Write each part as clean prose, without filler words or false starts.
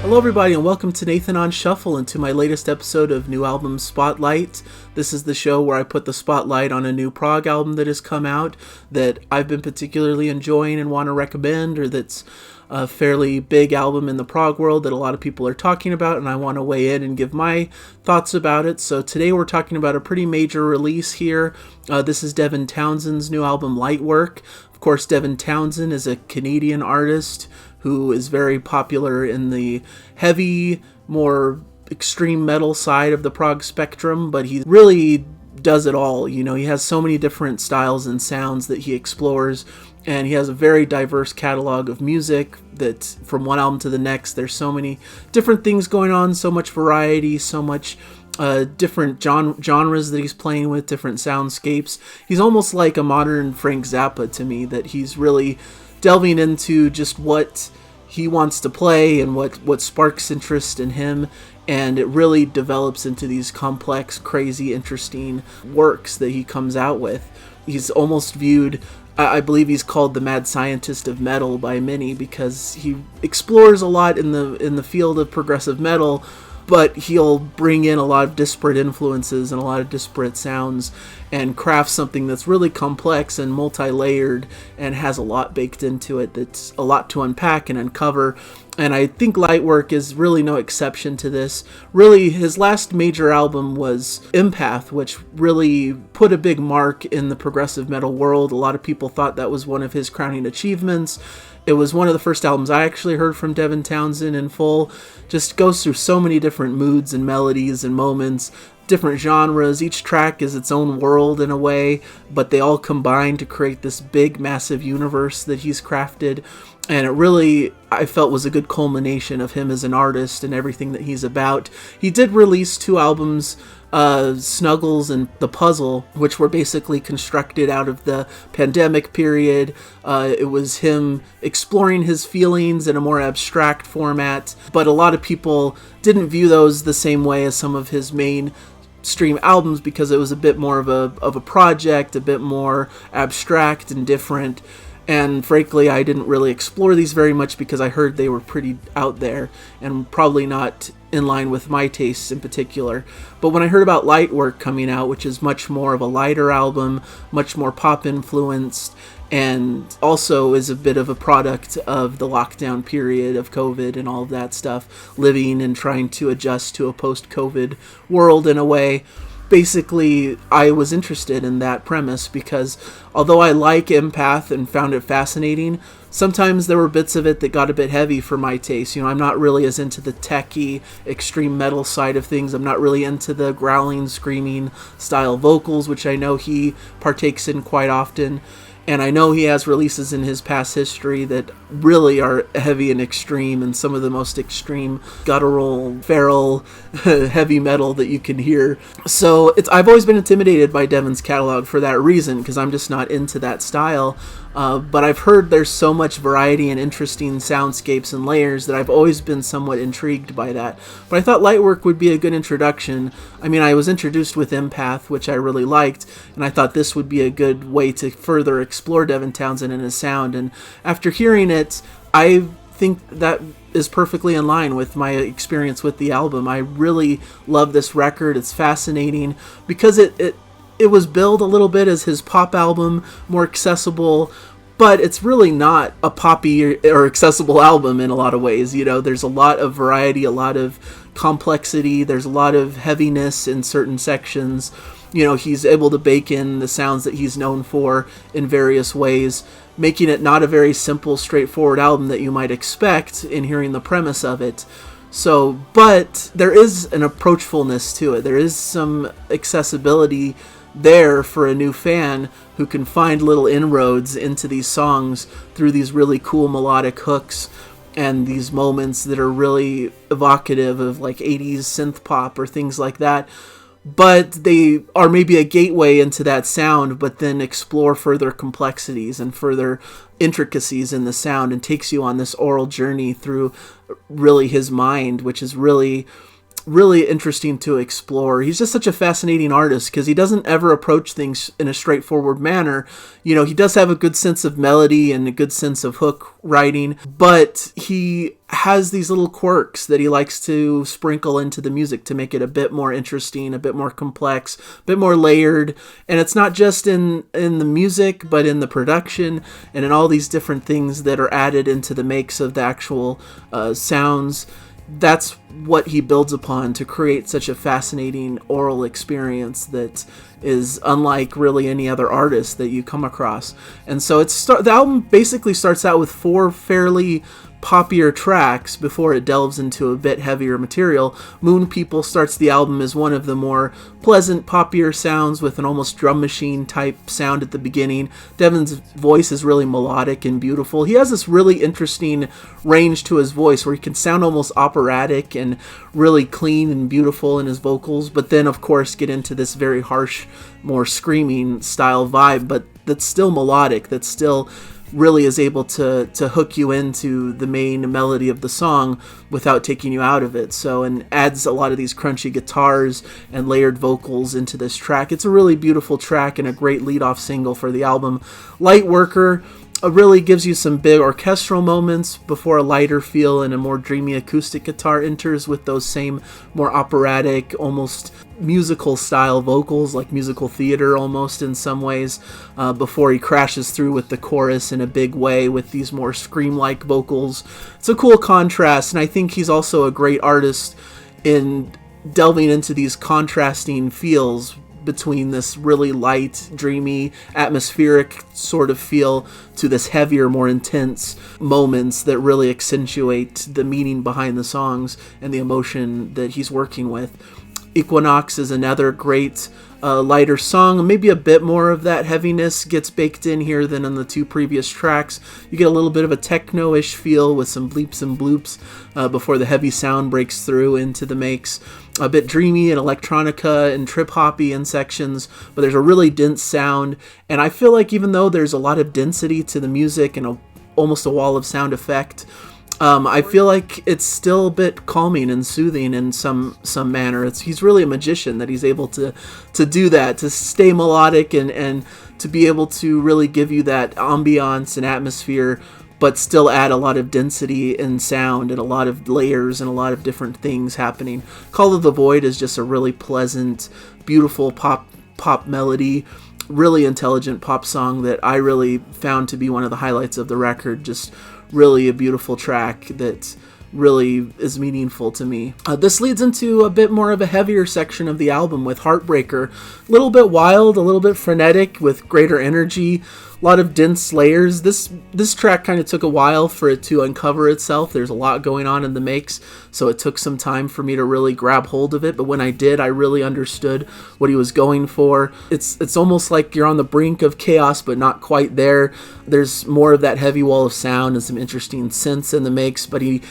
Hello everybody and welcome to Nathan on Shuffle and to my latest episode of New Album Spotlight. This is the show where I put the spotlight on a new prog album that has come out that I've been particularly enjoying and want to recommend, or that's a fairly big album in the prog world that a lot of people are talking about, and I want to weigh in and give my thoughts about it. So today we're talking about a pretty major release here. This is Devin Townsend's new album, Lightwork. Of course, Devin Townsend is a Canadian artist who is very popular in the heavy, more extreme metal side of the prog spectrum, but he really does it all. You know, he has so many different styles and sounds that he explores, and he has a very diverse catalog of music that from one album to the next, there's so many different things going on, so much variety, so much different genres that he's playing with, different soundscapes. He's almost like a modern Frank Zappa to me, that he's really delving into just what he wants to play and what sparks interest in him, and it really develops into these complex, crazy, interesting works that he comes out with. He's almost viewed, I believe he's called the mad scientist of metal by many, because he explores a lot in the field of progressive metal, but he'll bring in a lot of disparate influences and a lot of disparate sounds and craft something that's really complex and multi-layered and has a lot baked into it that's a lot to unpack and uncover. And I think Lightwork is really no exception to this. Really, his last major album was Empath, which really put a big mark in the progressive metal world. A lot of people thought that was one of his crowning achievements. It was one of the first albums I actually heard from Devin Townsend in full. Just goes through so many different moods and melodies and moments, different genres. Each track is its own world in a way, but they all combine to create this big, massive universe that he's crafted. And it really, I felt, was a good culmination of him as an artist and everything that he's about. He did release 2 albums, Snuggles and The Puzzle, which were basically constructed out of the pandemic period. It was him exploring his feelings in a more abstract format, but a lot of people didn't view those the same way as some of his mainstream albums, because it was a bit more of a project, a bit more abstract and different. And frankly, I didn't really explore these very much because I heard they were pretty out there and probably not in line with my tastes in particular. But when I heard about Lightwork coming out, which is much more of a lighter album, much more pop influenced, and also is a bit of a product of the lockdown period of COVID and all of that stuff, living and trying to adjust to a post-COVID world in a way. Basically, I was interested in that premise because although I like Empath and found it fascinating, sometimes there were bits of it that got a bit heavy for my taste. You know, I'm not really as into the techie, extreme metal side of things. I'm not really into the growling, screaming style vocals, which I know he partakes in quite often. And I know he has releases in his past history that really are heavy and extreme, and some of the most extreme guttural, feral, heavy metal that you can hear. So I've always been intimidated by Devin's catalog for that reason, because I'm just not into that style. But I've heard there's so much variety and interesting soundscapes and layers that I've always been somewhat intrigued by that. But I thought Lightwork would be a good introduction. I mean, I was introduced with Empath, which I really liked, and I thought this would be a good way to further explore Devin Townsend and his sound. And after hearing it, I think that is perfectly in line with my experience with the album. I really love this record. It's fascinating because it was billed a little bit as his pop album, more accessible, but it's really not a poppy or accessible album in a lot of ways. You know, there's a lot of variety, a lot of complexity, there's a lot of heaviness in certain sections. You know, he's able to bake in the sounds that he's known for in various ways, making it not a very simple, straightforward album that you might expect in hearing the premise of it. So, but there is an approachfulness to it. There is some accessibility there for a new fan who can find little inroads into these songs through these really cool melodic hooks and these moments that are really evocative of like 80s synth pop or things like that. But they are maybe a gateway into that sound, but then explore further complexities and further intricacies in the sound and takes you on this oral journey through really his mind, which is really really interesting to explore. He's just such a fascinating artist because he doesn't ever approach things in a straightforward manner. You know, he does have a good sense of melody and a good sense of hook writing, but he has these little quirks that he likes to sprinkle into the music to make it a bit more interesting, a bit more complex, a bit more layered. And it's not just in the music, but in the production and in all these different things that are added into the makes of the actual sounds. That's what he builds upon to create such a fascinating oral experience that is unlike really any other artist that you come across. And so the album basically starts out with 4 fairly poppier tracks before it delves into a bit heavier material. Moon People starts the album as one of the more pleasant, poppier sounds with an almost drum machine type sound at the beginning. Devin's voice is really melodic and beautiful. He has this really interesting range to his voice where he can sound almost operatic and really clean and beautiful in his vocals, but then of course get into this very harsh, more screaming style vibe, but that's still melodic, that's still really is able to hook you into the main melody of the song without taking you out of it. So, and adds a lot of these crunchy guitars and layered vocals into this track. It's a really beautiful track and a great lead-off single for the album. Lightworker really gives you some big orchestral moments before a lighter feel and a more dreamy acoustic guitar enters with those same more operatic, almost musical style vocals, like musical theater almost in some ways, before he crashes through with the chorus in a big way with these more scream-like vocals. It's a cool contrast, and I think he's also a great artist in delving into these contrasting feels between this really light, dreamy, atmospheric sort of feel to this heavier, more intense moments that really accentuate the meaning behind the songs and the emotion that he's working with. Equinox is another great lighter song. Maybe a bit more of that heaviness gets baked in here than on the 2 previous tracks. You get a little bit of a techno-ish feel with some bleeps and bloops before the heavy sound breaks through into the makes. A bit dreamy and electronica and trip-hoppy in sections, but there's a really dense sound, and I feel like even though there's a lot of density to the music and almost a wall of sound effect, I feel like it's still a bit calming and soothing in some manner. He's really a magician that he's able to do that, to stay melodic and to be able to really give you that ambiance and atmosphere, but still add a lot of density in sound and a lot of layers and a lot of different things happening. Call of the Void is just a really pleasant, beautiful pop melody, really intelligent pop song that I really found to be one of the highlights of the record. Just really a beautiful track that really is meaningful to me. This leads into a bit more of a heavier section of the album with Heartbreaker. A little bit wild, a little bit frenetic with greater energy, a lot of dense layers. This track kind of took a while for it to uncover itself. There's a lot going on in the makes, so it took some time for me to really grab hold of it, but when I did, I really understood what he was going for. It's almost like you're on the brink of chaos, but not quite there. There's more of that heavy wall of sound and some interesting synths in the makes, but he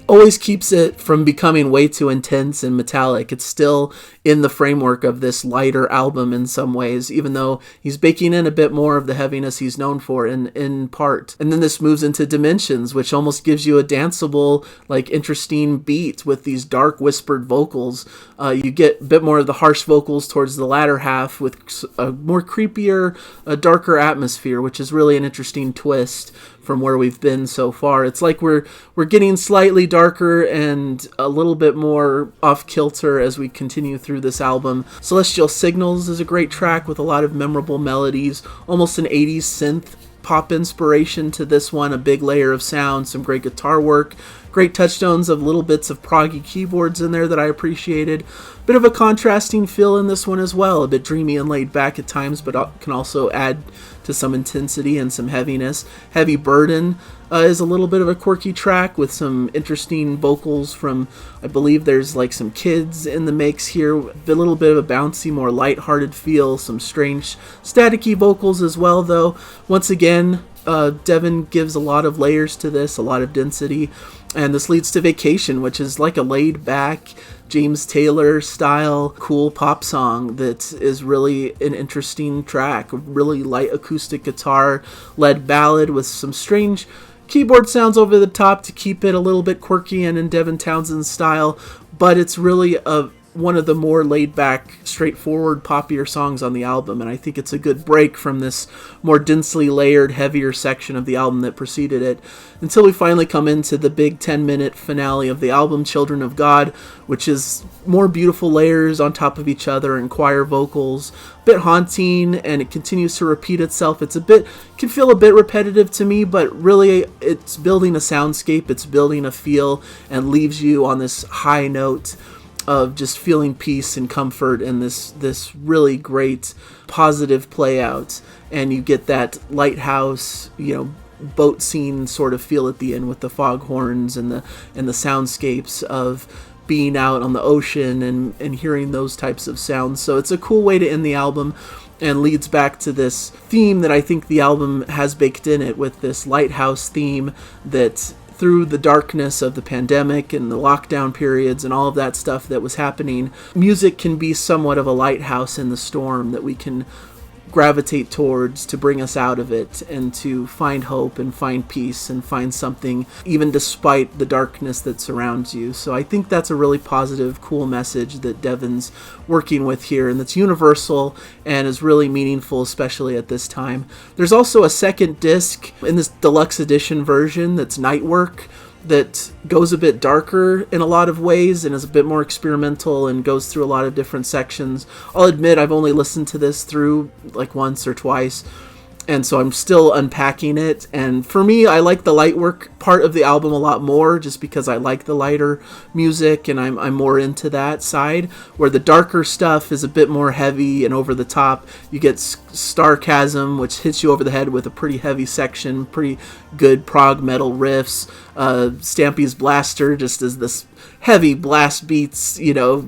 always keeps it from becoming way too intense and metallic. It's still in the framework of this lighter album in some ways, even though he's baking in a bit more of the heaviness he's known for in part. And then this moves into Dimensions, which almost gives you a danceable, like interesting beat with these dark whispered vocals. You get a bit more of the harsh vocals towards the latter half with a more creepier, a darker atmosphere, which is really an interesting twist from where we've been so far. It's like we're getting slightly darker and a little bit more off kilter as we continue through this album. Celestial Signals is a great track with a lot of memorable melodies, almost an 80s synth pop inspiration to this one, a big layer of sound, some great guitar work, great touchstones of little bits of proggy keyboards in there that I appreciated. Bit of a contrasting feel in this one as well, a bit dreamy and laid back at times, but can also add to some intensity and some heaviness. Heavy Burden is a little bit of a quirky track with some interesting vocals from, I believe there's like some kids in the mix here, a little bit of a bouncy, more lighthearted feel, some strange staticky vocals as well though. Once again, Devin gives a lot of layers to this, a lot of density, and this leads to Vacation, which is like a laid-back James Taylor style cool pop song that is really an interesting track, a really light acoustic guitar led ballad with some strange keyboard sounds over the top to keep it a little bit quirky and in Devin Townsend's style, but it's really one of the more laid-back, straightforward, poppier songs on the album, and I think it's a good break from this more densely layered, heavier section of the album that preceded it, until we finally come into the big 10-minute finale of the album, Children of God, which is more beautiful layers on top of each other and choir vocals, a bit haunting, and it continues to repeat itself. Can feel a bit repetitive to me, but really it's building a soundscape, it's building a feel, and leaves you on this high note of just feeling peace and comfort and this really great positive play out. And you get that lighthouse, boat scene sort of feel at the end with the foghorns and the soundscapes of being out on the ocean and hearing those types of sounds. So it's a cool way to end the album, and leads back to this theme that I think the album has baked in it, with this lighthouse theme that through the darkness of the pandemic and the lockdown periods and all of that stuff that was happening, music can be somewhat of a lighthouse in the storm that we can gravitate towards to bring us out of it and to find hope and find peace and find something even despite the darkness that surrounds you. So I think that's a really positive, cool message that Devin's working with here, and that's universal and is really meaningful, especially at this time. There's also a second disc in this deluxe edition version that's Nightwork, that goes a bit darker in a lot of ways and is a bit more experimental and goes through a lot of different sections. I'll admit I've only listened to this through like once or twice, and so I'm still unpacking it. And for me, I like the Lightwork part of the album a lot more, just because I like the lighter music and I'm more into that side, where the darker stuff is a bit more heavy and over the top. You get Starchasm, which hits you over the head with a pretty heavy section, pretty good prog metal riffs. Stampy's Blaster just is this heavy blast beats,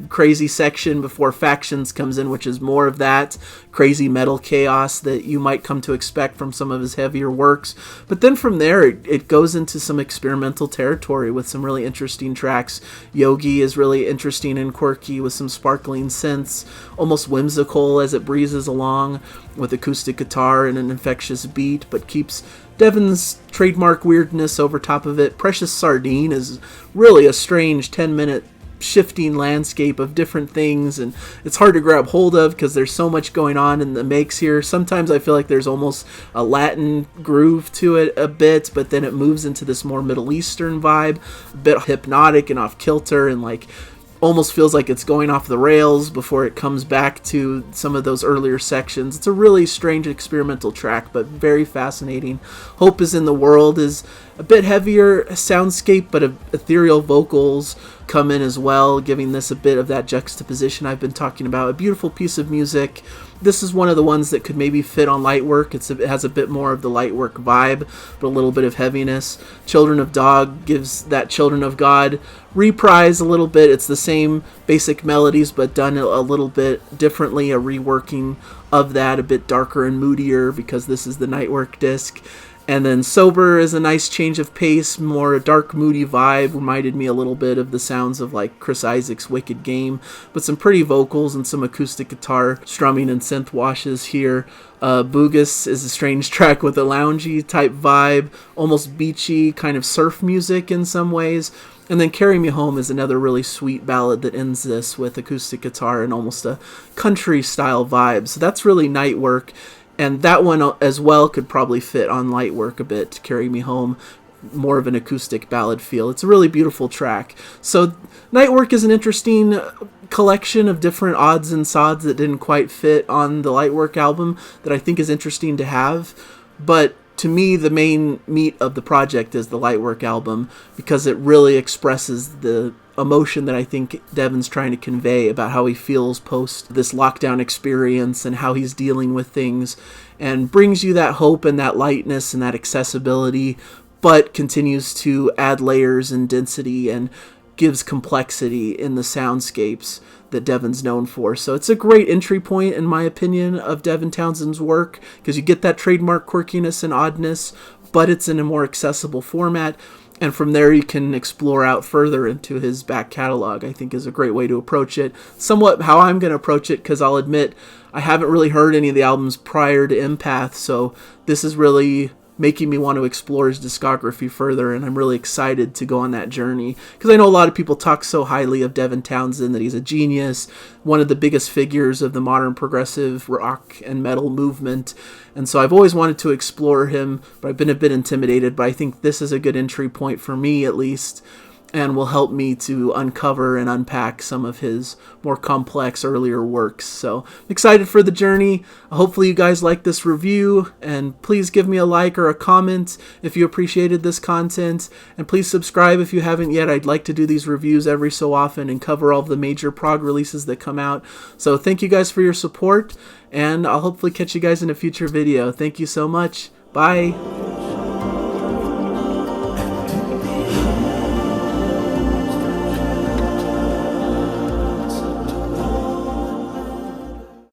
crazy section before Factions comes in, which is more of that crazy metal chaos that you might come to expect from some of his heavier works. But then from there, it goes into some experimental territory with some really interesting tracks. Yogi is really interesting and quirky with some sparkling synths, almost whimsical as it breezes along with acoustic guitar and an infectious beat, but keeps Devin's trademark weirdness over top of it. Precious Sardine is really a strange 10-minute shifting landscape of different things, and it's hard to grab hold of because there's so much going on in the mix here. Sometimes I feel like there's almost a Latin groove to it a bit, but then it moves into this more Middle Eastern vibe, a bit hypnotic and off kilter, and like almost feels like it's going off the rails before it comes back to some of those earlier sections. It's a really strange experimental track, but very fascinating. Hope is in the World is a bit heavier soundscape, but ethereal vocals come in as well, giving this a bit of that juxtaposition I've been talking about. A beautiful piece of music. This is one of the ones that could maybe fit on Lightwork. It has a bit more of the Lightwork vibe, but a little bit of heaviness. Children of Dog gives that Children of God reprise a little bit. It's the same basic melodies, but done a little bit differently, a reworking of that, a bit darker and moodier because this is the Nightwork disc. And then Sober is a nice change of pace, more a dark, moody vibe. Reminded me a little bit of the sounds of like Chris Isaak's Wicked Game, but some pretty vocals and some acoustic guitar strumming and synth washes here. Boogus is a strange track with a loungy type vibe, almost beachy, kind of surf music in some ways. And then Carry Me Home is another really sweet ballad that ends this with acoustic guitar and almost a country style vibe. So that's really Nightwork. And that one as well could probably fit on Lightwork a bit, Carry Me Home, more of an acoustic ballad feel. It's a really beautiful track. So Nightwork is an interesting collection of different odds and sods that didn't quite fit on the Lightwork album that I think is interesting to have. But to me, the main meat of the project is the Lightwork album, because it really expresses the emotion that I think Devin's trying to convey about how he feels post this lockdown experience and how he's dealing with things, and brings you that hope and that lightness and that accessibility, but continues to add layers and density and gives complexity in the soundscapes that Devin's known for. So it's a great entry point, in my opinion, of Devin Townsend's work, because you get that trademark quirkiness and oddness, but it's in a more accessible format. And from there you can explore out further into his back catalog, I think is a great way to approach it. Somewhat how I'm going to approach it, because I'll admit I haven't really heard any of the albums prior to Empath, so this is really making me want to explore his discography further, and I'm really excited to go on that journey, because I know a lot of people talk so highly of Devin Townsend, that he's a genius, one of the biggest figures of the modern progressive rock and metal movement, and so I've always wanted to explore him, but I've been a bit intimidated, but I think this is a good entry point for me at least, and will help me to uncover and unpack some of his more complex earlier works. So I'm excited for the journey. Hopefully you guys like this review, and please give me a like or a comment if you appreciated this content, and please subscribe if you haven't yet. I'd like to do these reviews every so often and cover all of the major prog releases that come out. So thank you guys for your support, and I'll hopefully catch you guys in a future video. Thank you so much. Bye.